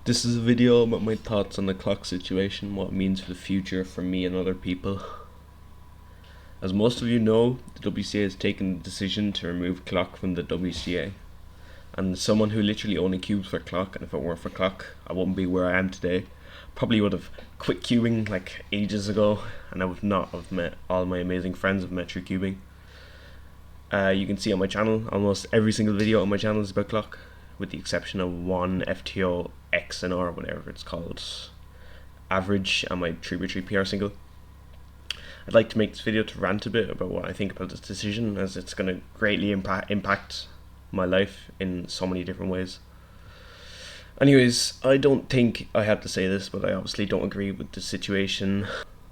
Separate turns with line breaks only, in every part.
This is a video about my thoughts on the clock situation, what it means for the future for me and other people. As most of you know, the WCA has taken the decision to remove clock from the WCA. And as someone who literally only cubes for clock, and if it weren't for clock, I wouldn't be where I am today. Probably would have quit cubing like ages ago, and I would not have met all my amazing friends I've met through cubing. You can see on my channel, almost every single video on my channel is about clock, with the exception of one FTO X and R, whatever it's called, average, and my 3x3 PR single. I'd like to make this video to rant a bit about what I think about this decision, as it's going to greatly impact my life in so many different ways. Anyways, I don't think I have to say this, but I obviously don't agree with the situation.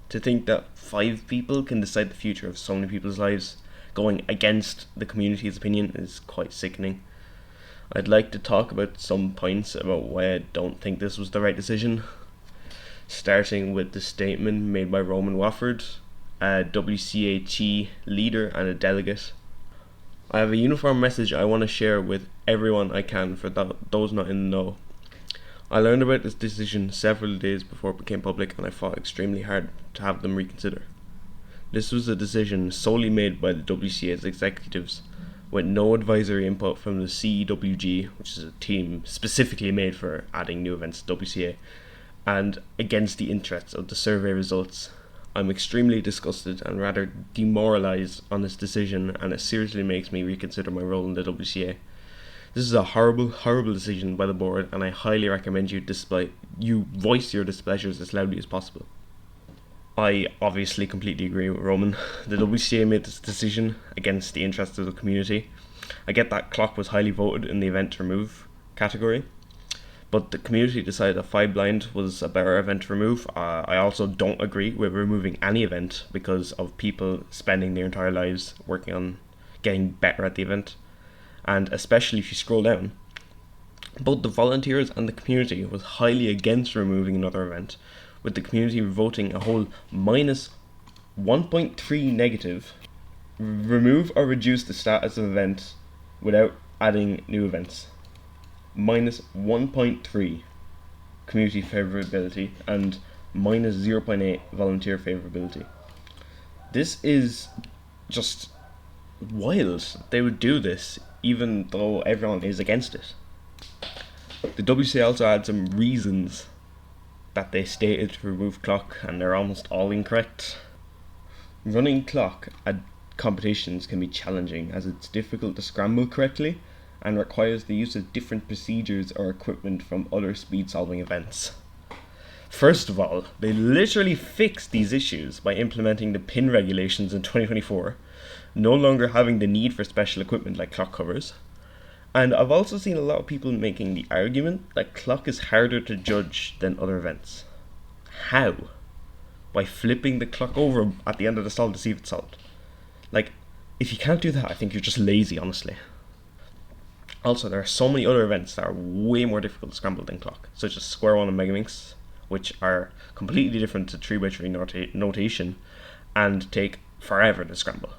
To think that 5 people can decide the future of so many people's lives, going against the community's opinion, is quite sickening. I'd like to talk about some points about why I don't think this was the right decision, starting with the statement made by Roman Wofford, a WCAT leader and a delegate. I have a uniform message I want to share with everyone I can for those not in the know. I learned about this decision several days before it became public, and I fought extremely hard to have them reconsider. This was a decision solely made by the WCA's executives, with no advisory input from the CEWG, which is a team specifically made for adding new events to WCA, and against the interests of the survey results. I'm extremely disgusted and rather demoralised on this decision, and it seriously makes me reconsider my role in the WCA. This is a horrible, horrible decision by the board, and I highly recommend you voice your displeasures as loudly as possible. I obviously completely agree with Roman. The WCA made this decision against the interests of the community. I get that clock was highly voted in the event to remove category, but the community decided that 5 Blind was a better event to remove. I also don't agree with removing any event because of people spending their entire lives working on getting better at the event. And especially if you scroll down, both the volunteers and the community was highly against removing another event, with the community voting a whole minus 1.3 negative, remove or reduce the status of events without adding new events. Minus 1.3 community favorability and minus 0.8 volunteer favorability. This is just wild. They would do this even though everyone is against it. The WCA also had some reasons that they stated to remove clock, and they're almost all incorrect. Running clock at competitions can be challenging, as it's difficult to scramble correctly and requires the use of different procedures or equipment from other speed solving events. First of all, they literally fixed these issues by implementing the pin regulations in 2024, no longer having the need for special equipment like clock covers. And I've also seen a lot of people making the argument that clock is harder to judge than other events. How? By flipping the clock over at the end of the solve to see if it's solved. Like, if you can't do that, I think you're just lazy, honestly. Also, there are so many other events that are way more difficult to scramble than clock, such as Square 1 and Megaminx, which are completely different to 3x3 notation and take forever to scramble.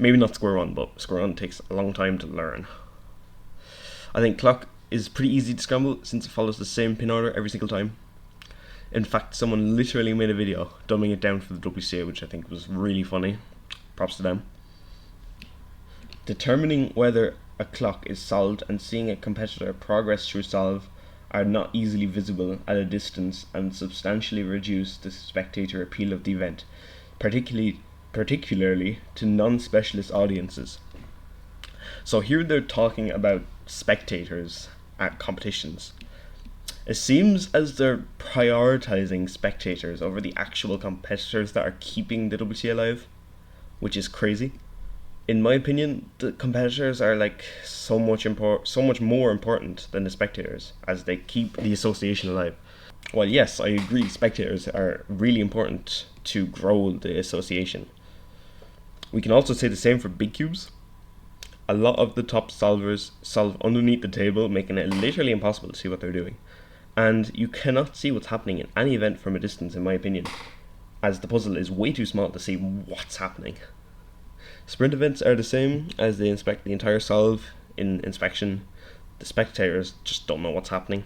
Maybe not Square 1, but Square 1 takes a long time to learn. I think clock is pretty easy to scramble since it follows the same pin order every single time. In fact, someone literally made a video dumbing it down for the WCA, which I think was really funny. Props to them. Determining whether a clock is solved and seeing a competitor progress through solve are not easily visible at a distance and substantially reduce the spectator appeal of the event, particularly to non-specialist audiences. So here they're talking about spectators at competitions. It seems as they're prioritizing spectators over the actual competitors that are keeping the WCA alive, which is crazy. In my opinion, the competitors are like so much more important than the spectators, as they keep the association alive. Well, yes, I agree, spectators are really important to grow the association. We can also say the same for big cubes. A lot of the top solvers solve underneath the table, making it literally impossible to see what they're doing. And you cannot see what's happening in any event from a distance, in my opinion, as the puzzle is way too small to see what's happening. Sprint events are the same, as they inspect the entire solve in inspection. The spectators just don't know what's happening.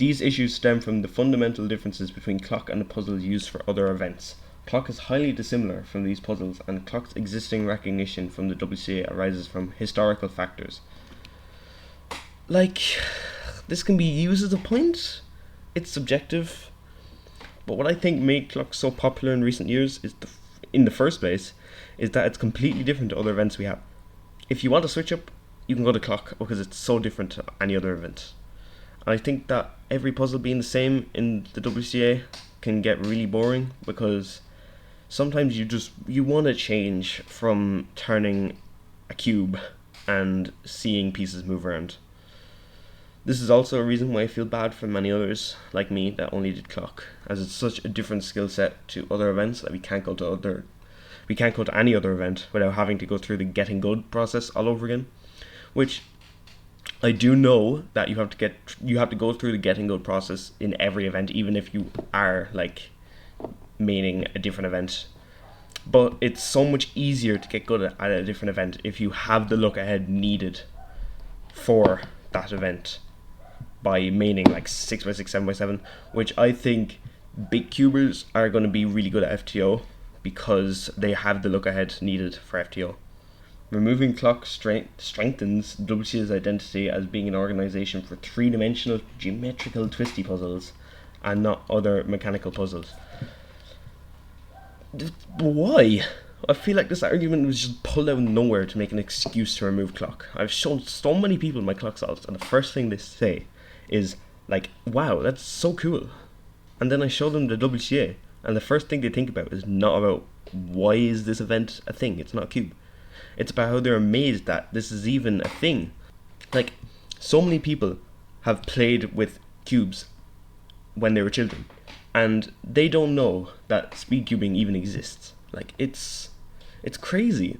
These issues stem from the fundamental differences between clock and the puzzles used for other events. Clock is highly dissimilar from these puzzles, and clock's existing recognition from the WCA arises from historical factors. Like, this can be used as a point. It's subjective. But what I think made clock so popular in recent years is, in the first place, is that it's completely different to other events we have. If you want to switch up, you can go to clock because it's so different to any other event. And I think that every puzzle being the same in the WCA can get really boring, because sometimes you want to change from turning a cube and seeing pieces move around. This is also a reason why I feel bad for many others like me that only did clock, as it's such a different skill set to other events that we can't go to any other event without having to go through the getting good process all over again. Which I do know that you have to go through the getting good process in every event, even if you are like maining a different event. But it's so much easier to get good at a different event if you have the look ahead needed for that event by maining like 6x6, 7x7, which I think big cubers are going to be really good at FTO because they have the look ahead needed for FTO. Removing clock strengthens WCA's identity as being an organisation for three-dimensional geometrical twisty puzzles and not other mechanical puzzles. Why? I feel like this argument was just pulled out of nowhere to make an excuse to remove clock. I've shown so many people my clock solves, and the first thing they say is like, wow, that's so cool. And then I show them the WCA, and the first thing they think about is not about why is this event a thing. It's not a cube. It's about how they're amazed that this is even a thing. Like, so many people have played with cubes when they were children, and they don't know that speed cubing even exists. Like, it's crazy.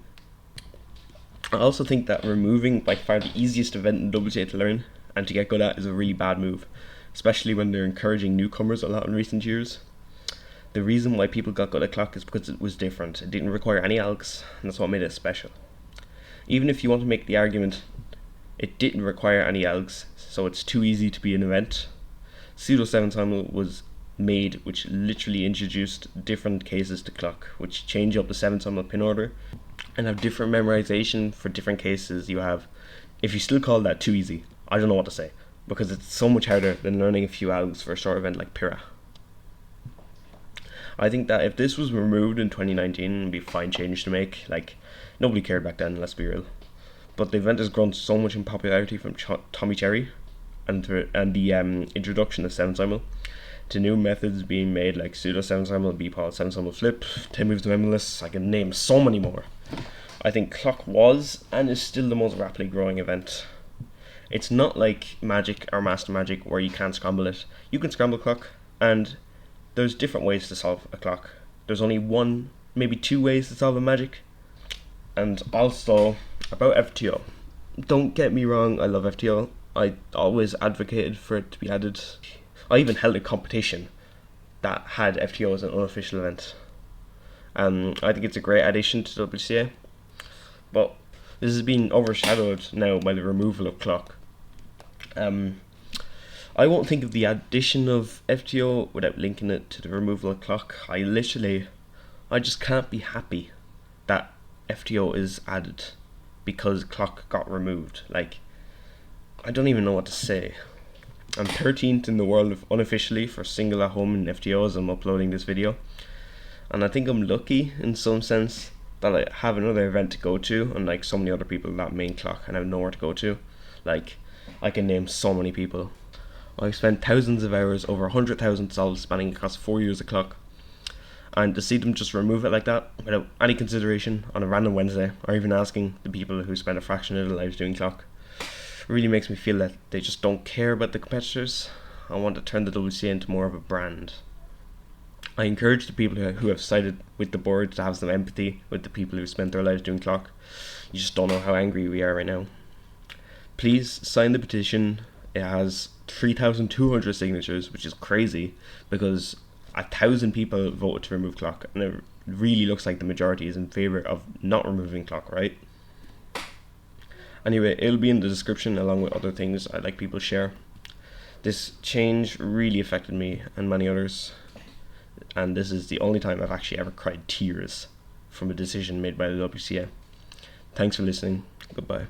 I also think that removing by far the easiest event in WCA to learn and to get good at is a really bad move, especially when they're encouraging newcomers a lot in recent years. The reason why people got good at clock is because it was different. It didn't require any algs, and that's what made it special. Even if you want to make the argument it didn't require any algs, so it's too easy to be an event, Pseudo 7 Simul was made, which literally introduced different cases to clock, which change up the 7 Simul pin order and have different memorization for different cases you have. If you still call that too easy, I don't know what to say, because it's so much harder than learning a few algs for a short event like Pyrrha. I think that if this was removed in 2019, it would be a fine change to make. Like, nobody cared back then, let's be real. But the event has grown so much in popularity from Tommy Cherry and the introduction of 7 Simul to new methods being made like Pseudo 7 Simul, B-Pod, 7 Simul Flip, 10 moves to Memoless. I can name so many more. I think clock was and is still the most rapidly growing event. It's not like Magic or Master Magic where you can't scramble it. You can scramble clock, and there's different ways to solve a clock. There's only one, maybe two ways to solve a Magic. And also, about FTO. Don't get me wrong, I love FTO. I always advocated for it to be added. I even held a competition that had FTO as an unofficial event. I think it's a great addition to WCA. But this has been overshadowed now by the removal of clock. I won't think of the addition of FTO without linking it to the removal of clock. I just can't be happy that FTO is added because clock got removed. Like, I don't even know what to say. I'm 13th in the world unofficially for single at home in FTO as I'm uploading this video, and I think I'm lucky in some sense that I have another event to go to, unlike so many other people that main clock and have nowhere to go to. Like, I can name so many people. I've spent thousands of hours, over 100,000 solves spanning across 4 years of clock, and to see them just remove it like that without any consideration on a random Wednesday, or even asking the people who spend a fraction of their lives doing clock, really makes me feel that they just don't care about the competitors. I want to turn the WCA into more of a brand. I encourage the people who have sided with the board to have some empathy with the people who spent their lives doing clock. You just don't know how angry we are right now. Please sign the petition. It has 3,200 signatures, which is crazy because 1,000 people voted to remove clock, and it really looks like the majority is in favour of not removing clock, right? Anyway, it'll be in the description along with other things I'd like people to share. This change really affected me and many others, and this is the only time I've actually ever cried tears from a decision made by the WCA. Thanks for listening. Goodbye.